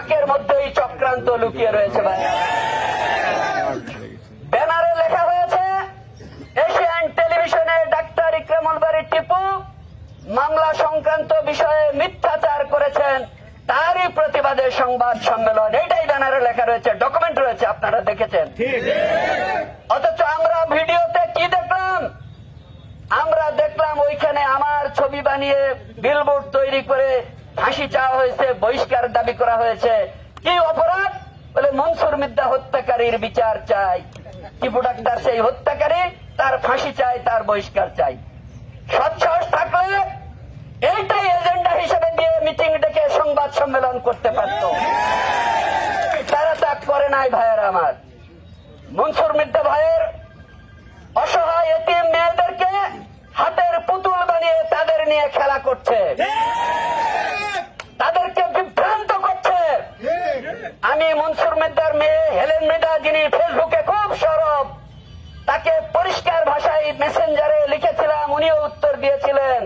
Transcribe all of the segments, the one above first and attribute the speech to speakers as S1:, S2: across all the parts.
S1: নাকের মধ্যেই চক্রান্ত লুকিয়ে রয়েছে ভাই। ব্যানারে লেখা হয়েছে এশিয়ান টেলিভিশনে ডাক্তার ইকরামুল বারী টিপু মামলা সংক্রান্ত বিষয়ে মিথ্যাচার করেছেন, তারই প্রতিবাদে সংবাদ সম্মেলন। এটাই ব্যানারে লেখা রয়েছে, ডকুমেন্ট রয়েছে, আপনারা দেখেছেন। অথচ আমরা ভিডিওতে কি দেখলাম? আমরা দেখলাম ওইখানে আমার ছবি বানিয়ে বিলবোর্ড তৈরি করে ফাঁসি চাওয়া হয়েছে, বহিষ্কার দাবি করা হয়েছে। কি অপরাধ? বলে মনসুর মির্জা হত্যাকারীর বিচার চাই। টিপু ডাক্তার সেই হত্যাকারী, তার ফাঁসি চাই, তার বহিষ্কার চাই। সৎসাহস থাকলে এইটাই এজেন্ডা হিসেবে দিয়ে মিটিং ডেকে সংবাদ সম্মেলন করতে পারত। তারা তা করে নাই ভাইয়ের আমার। মনসুর মির্জা ভাইয়ের অসহায় এতিম মেয়েদেরকে হাতের পুতুল বানিয়ে তাদের নিয়ে খেলা করছে, তাদেরকে বিভ্রান্ত করছে। আমি মনসুর মির্জার মেয়ে হেলেন মৃধা, যিনি ফেসবুকে খুব সরব, তাকে পরিষ্কার ভাষায় মেসেঞ্জারে লিখেছিলাম, উনিও উত্তর দিয়েছিলেন।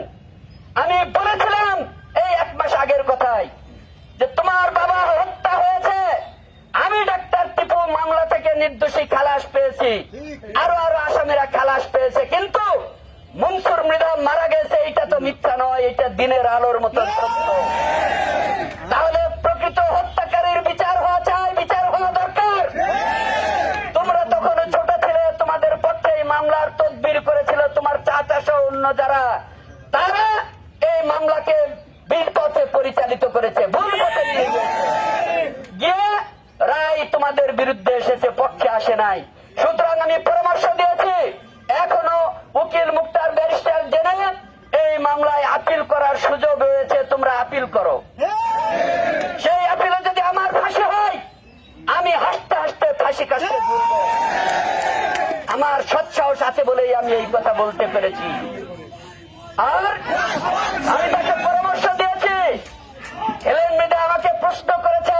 S1: আমি বলেছিলাম এই 1 মাস আগের কথাই যে তোমার বাবা হত্যা হয়েছে, আমি ডাক্তার টিপু মামলা থেকে নির্দোষী খালাস পেয়েছি, আরো আরো আসামিরা খালাস পেয়েছে, কিন্তু মনসুর মৃধা মারা গেছে, এটা তো মিথ্যা নয়, এটা দিনের আলোর মতো সত্য। তাহলে প্রকৃত হত্যাকারীর বিচার হওয়া চাই, বিচার হওয়া দরকার। তোমরা তখন ছোট ছিলে, তোমাদের পক্ষে মামলার তদবির করেছিল তোমার চাচা সহ অন্য যারা, তারা এই মামলাকে বিল পথে পরিচালিত করেছে, ভুল পথে নিয়ে গিয়ে রায় তোমাদের বিরুদ্ধে এসেছে, পক্ষে আসে নাই। সুতরাং আমি পরামর্শ দিয়েছি, এখনো উকিল মুক্তার ব্যারিস্টার জেনে এই মামলায় আপিল করার সুযোগ রয়েছে, তোমরা আপিল করো। সেই আপিলে যদি আমার ফাঁসি হয়, আমি হাসতে হাসতে ফাঁসি কাটতে ঘুরবো। আমার সৎসাহস আছে বলেই আমি এই কথা বলতে পেরেছি। আর আমি তাকে পরামর্শ দিয়েছি। হেলেন মৃধা আমাকে প্রশ্ন করেছে,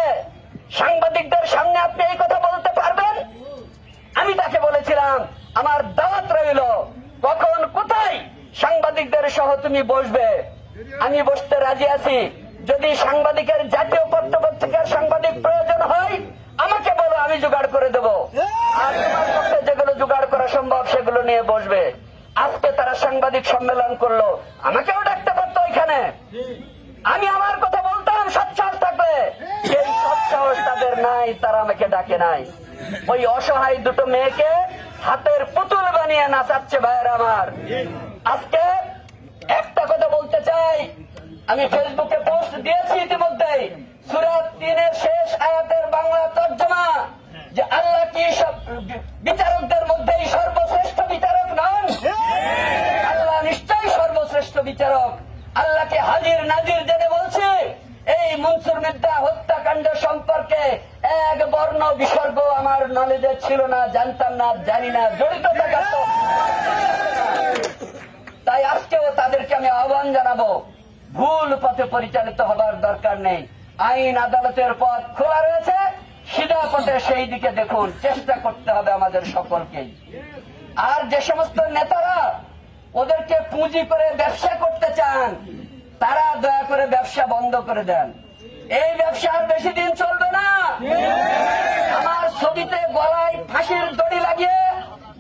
S1: সাংবাদিকদের সামনে আপনি এই কথা বলতে পারবেন? আমি তাকে বলেছিলাম আমার দাওয়াত রইল, কখন কোথায় সাংবাদিকদের সহ তুমি বসবে, আমি বসতে রাজি আছি। যদি সাংবাদিকের জাতীয় পত্র-পত্রিকার সাংবাদিক প্রয়োজন হয় আমাকে বলো, আমি জোগাড় করে দেব। আর তোমার পক্ষে যেগুলো জোগাড় করা সম্ভব সেগুলো নিয়ে বসবে। আজকে তারা সাংবাদিক সম্মেলন করলো, আমাকেও ডাকতে পারতো ওইখানে, আমি আমার কথা বলতাম সৎসাহস থাকলে। সেই সৎসাহস তাদের নাই, তারা আমাকে ডাকে নাই। ওই অসহায় দুটো মেয়েকে হাতের পুতুল বানিয়ে নাচাচ্ছে ভাইয়ের আমার। আজকে একটা কথা বলতে চাই, আমি ফেসবুকে পোস্ট দিয়েছি ইতিমধ্যে, সূরা 3-এর শেষ আয়াতের বাংলা তর্জমা, যে আল্লাহ কি সব বিচারকদের মধ্যেই সর্বশ্রেষ্ঠ বিচারক নন? আল্লাহ নিশ্চয়ই সর্বশ্রেষ্ঠ বিচারক। আল্লাহকে হাজির নাজির জেনে বলছে, এই মনসুর মির্জা হত্যাকাণ্ড সম্পর্কে এক বর্ণ বিসর্গ আমার নলেজে ছিল না, জানতাম না, জানি না, জড়িত থাকার তো। তাই আজকেও তাদেরকে আমি আহ্বান জানাবো, ভুল পথে পরিচালিত হবার দরকার নেই। আইন আদালতের পথ খোলা রয়েছে, সিধা পথে সেই দিকে দেখুন, চেষ্টা করতে হবে আমাদের সকলকেই। আর যে সমস্ত নেতারা ওদেরকে পুঁজি করে ব্যবসা করতে চান, তারা দয়া করে ব্যবসা বন্ধ করে দেন। এই ব্যবসা আর বেশি দিন চলবে না। আমার ছবিতে গলায় ফাঁসির দড়ি লাগিয়ে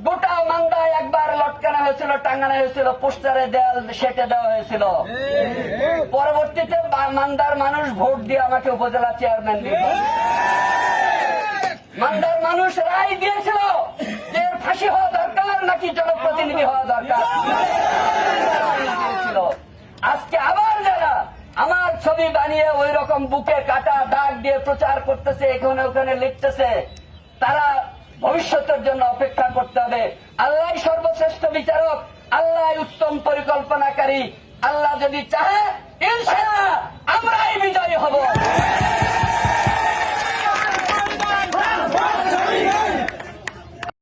S1: গোটা মান্দায় একবার লটকানো হয়েছিল, টাঙ্গানো হয়েছিল, পোস্টারে দেয়াল সেটে দেওয়া হয়েছিল। পরবর্তীতে মান্দার মানুষ ভোট দিয়ে আমাকে উপজেলা চেয়ারম্যান দিল। মান্দার মানুষ রায় দিয়েছিল যে এর ফাঁসি হওয়া দরকার নাকি জনপ্রতিনিধি হওয়া দরকার। আজকে আবার যারা আমার ছবি বানিয়ে ওই রকম বুকে কাটা দাগ দিয়ে প্রচার করতেছে, এখানে ওখানে লিখতেছে, তারা ভবিষ্যতের জন্য অপেক্ষা করতে হবে। আল্লাহ সর্বশ্রেষ্ঠ বিচারক, আল্লাহ উত্তম পরিকল্পনাকারী। আল্লাহ যদি চাহে ইনশাআল্লাহ আমরাই বিজয়ী হব।